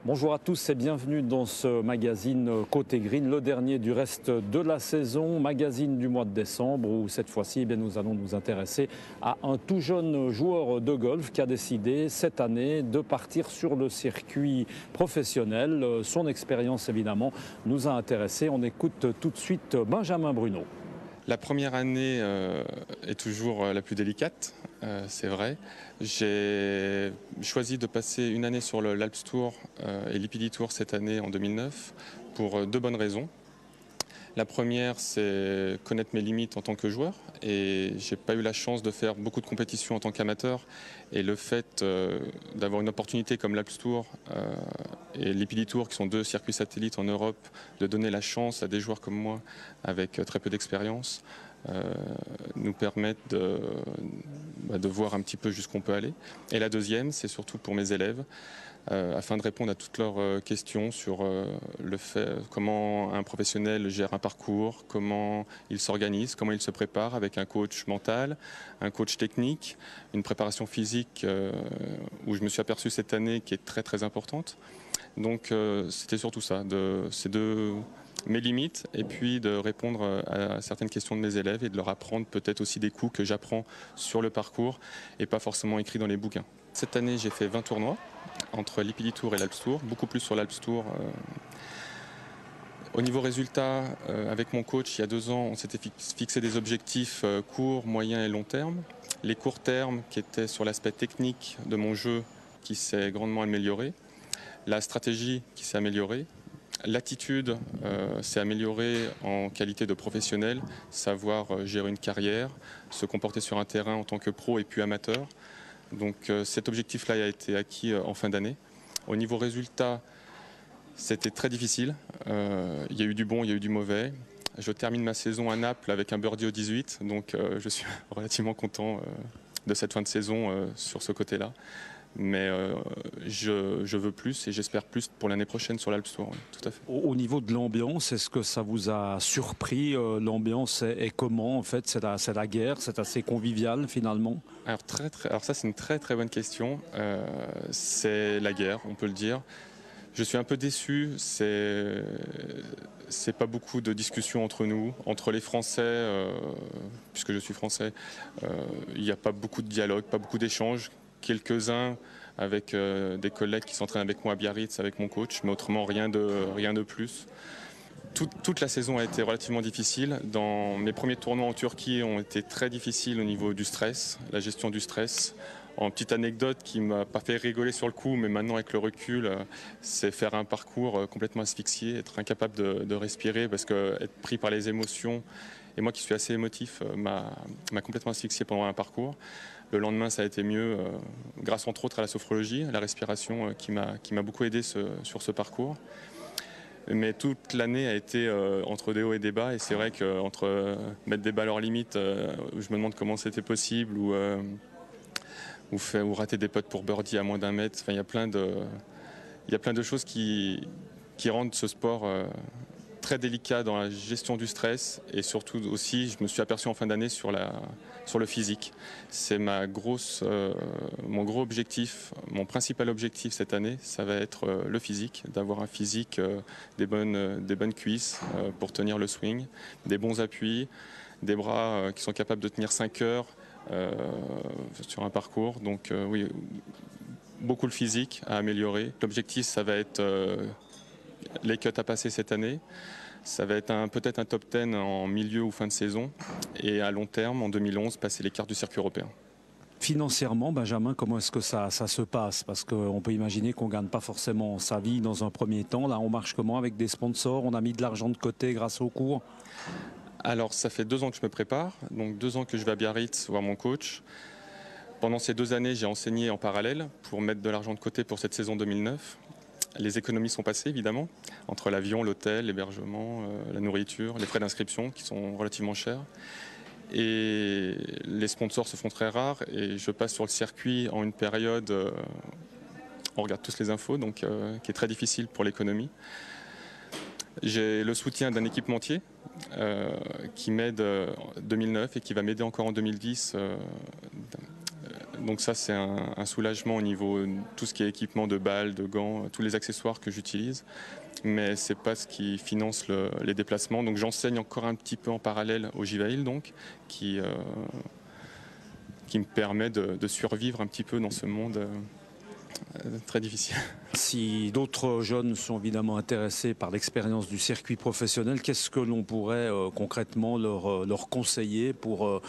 Bonjour à tous et bienvenue dans ce magazine Côté Green, le dernier du reste de la saison, magazine du mois de décembre où cette fois-ci nous allons nous intéresser à un tout jeune joueur de golf qui a décidé cette année de partir sur le circuit professionnel. Son expérience évidemment nous a intéressés. On écoute tout de suite Benjamin Bruno. La première année est toujours la plus délicate, c'est vrai. J'ai choisi de passer une année sur l'Alps Tour et l'Ipidi Tour cette année en 2009 pour deux bonnes raisons. La première, c'est connaître mes limites en tant que joueur et j'ai pas eu la chance de faire beaucoup de compétitions en tant qu'amateur et le fait d'avoir une opportunité comme l'Alps Tour et l'Ipidi Tour qui sont deux circuits satellites en Europe, de donner la chance à des joueurs comme moi avec très peu d'expérience nous permettent de voir un petit peu jusqu'où on peut aller. Et la deuxième, c'est surtout pour mes élèves afin de répondre à toutes leurs questions sur le fait, comment un professionnel gère un parcours, comment il s'organise, comment il se prépare avec un coach mental, un coach technique, une préparation physique où je me suis aperçu cette année qui est très très importante. Donc c'était surtout ça, c'est de mes limites et puis de répondre à certaines questions de mes élèves et de leur apprendre peut-être aussi des coups que j'apprends sur le parcours et pas forcément écrits dans les bouquins. Cette année, j'ai fait 20 tournois entre l'Ipidi Tour et l'Alps Tour, beaucoup plus sur l'Alps Tour. Au niveau résultat, avec mon coach, il y a 2 ans, on s'était fixé des objectifs court, moyen et long terme. Les courts termes qui étaient sur l'aspect technique de mon jeu qui s'est grandement amélioré, la stratégie qui s'est améliorée, l'attitude s'est améliorée en qualité de professionnel, savoir gérer une carrière, se comporter sur un terrain en tant que pro et puis amateur. Donc cet objectif-là a été acquis en fin d'année. Au niveau résultat, c'était très difficile. Il y a eu du bon, il y a eu du mauvais. Je termine ma saison à Naples avec un birdie au 18, donc je suis relativement content de cette fin de saison sur ce côté-là. Mais je veux plus et j'espère plus pour l'année prochaine sur l'Alps Tour, oui, tout à fait. Au niveau de l'ambiance, est-ce que ça vous a surpris? L'ambiance est comment en fait? C'est la guerre, c'est assez convivial finalement? Alors ça c'est une très très bonne question. C'est la guerre, on peut le dire. Je suis un peu déçu, c'est pas beaucoup de discussions entre nous, entre les Français, puisque je suis français, il n'y a pas beaucoup de dialogue, pas beaucoup d'échanges, quelques-uns avec des collègues qui s'entraînent avec moi à Biarritz, avec mon coach, mais autrement rien de plus. Toute la saison a été relativement difficile. Dans mes premiers tournois en Turquie ont été très difficiles au niveau du stress, la gestion du stress. En petite anecdote qui m'a pas fait rigoler sur le coup, mais maintenant avec le recul, c'est faire un parcours complètement asphyxié, être incapable de respirer parce que être pris par les émotions, et moi qui suis assez émotif, m'a complètement asphyxié pendant un parcours. Le lendemain, ça a été mieux, grâce entre autres à la sophrologie, à la respiration qui m'a beaucoup aidé sur ce parcours. Mais toute l'année a été entre des hauts et des bas, et c'est vrai qu'entre mettre des balles hors limite, je me demande comment c'était possible, ou rater des putts pour birdie à moins d'1 mètre. Enfin, il y a plein de choses qui rendent ce sport très délicat dans la gestion du stress, et surtout aussi, je me suis aperçu en fin d'année sur le physique. C'est mon gros objectif, mon principal objectif cette année, ça va être le physique, d'avoir un physique, des bonnes cuisses pour tenir le swing, des bons appuis, des bras qui sont capables de tenir 5 heures sur un parcours. Donc oui, beaucoup le physique à améliorer. L'objectif, ça va être les cuts à passer cette année. Ça va être peut-être un top 10 en milieu ou fin de saison. Et à long terme, en 2011, passer les cartes du circuit européen. Financièrement, Benjamin, comment est-ce que ça se passe? Parce qu'on peut imaginer qu'on ne gagne pas forcément sa vie dans un premier temps. Là, on marche comment avec des sponsors? On a mis de l'argent de côté grâce au cours? Alors, ça fait 2 ans que je me prépare. Donc 2 ans que je vais à Biarritz voir mon coach. Pendant ces 2 années, j'ai enseigné en parallèle pour mettre de l'argent de côté pour cette saison 2009. Les économies sont passées, évidemment, entre l'avion, l'hôtel, l'hébergement, la nourriture, les frais d'inscription qui sont relativement chers. Et les sponsors se font très rares et je passe sur le circuit en une période, on regarde tous les infos, donc qui est très difficile pour l'économie. J'ai le soutien d'un équipementier qui m'aide en 2009 et qui va m'aider encore en 2010, Donc ça, c'est un soulagement au niveau de tout ce qui est équipement de balles, de gants, tous les accessoires que j'utilise. Mais ce n'est pas ce qui finance les déplacements. Donc j'enseigne encore un petit peu en parallèle au JVAIL, donc, qui me permet de survivre un petit peu dans ce monde très difficile. Si d'autres jeunes sont évidemment intéressés par l'expérience du circuit professionnel, qu'est-ce que l'on pourrait concrètement leur conseiller pour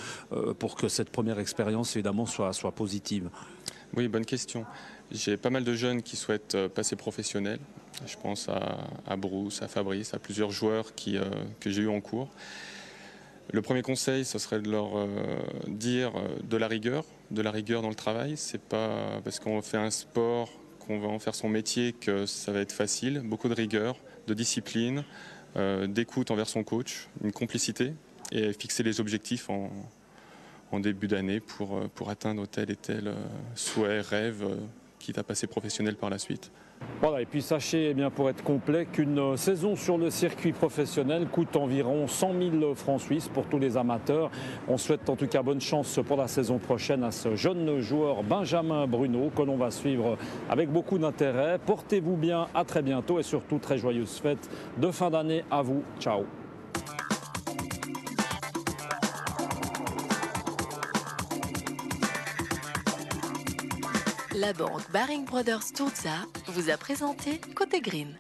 que cette première expérience évidemment soit positive? Oui, bonne question. J'ai pas mal de jeunes qui souhaitent passer professionnel. Je pense à Bruce, à Fabrice, à plusieurs joueurs que j'ai eu en cours. Le premier conseil, ce serait de leur dire de la rigueur dans le travail. C'est pas parce qu'on fait un sport, qu'on va en faire son métier, que ça va être facile. Beaucoup de rigueur, de discipline, d'écoute envers son coach, une complicité et fixer les objectifs en début d'année pour atteindre tel et tel souhait, rêve, quitte à passer professionnel par la suite. Voilà, et puis sachez, eh bien, pour être complet, qu'une saison sur le circuit professionnel coûte environ 100 000 francs suisses pour tous les amateurs. On souhaite en tout cas bonne chance pour la saison prochaine à ce jeune joueur Benjamin Bruno que l'on va suivre avec beaucoup d'intérêt. Portez-vous bien, à très bientôt et surtout très joyeuses fêtes de fin d'année à vous. Ciao. La banque Baring Brothers Turza vous a présenté Côté Green.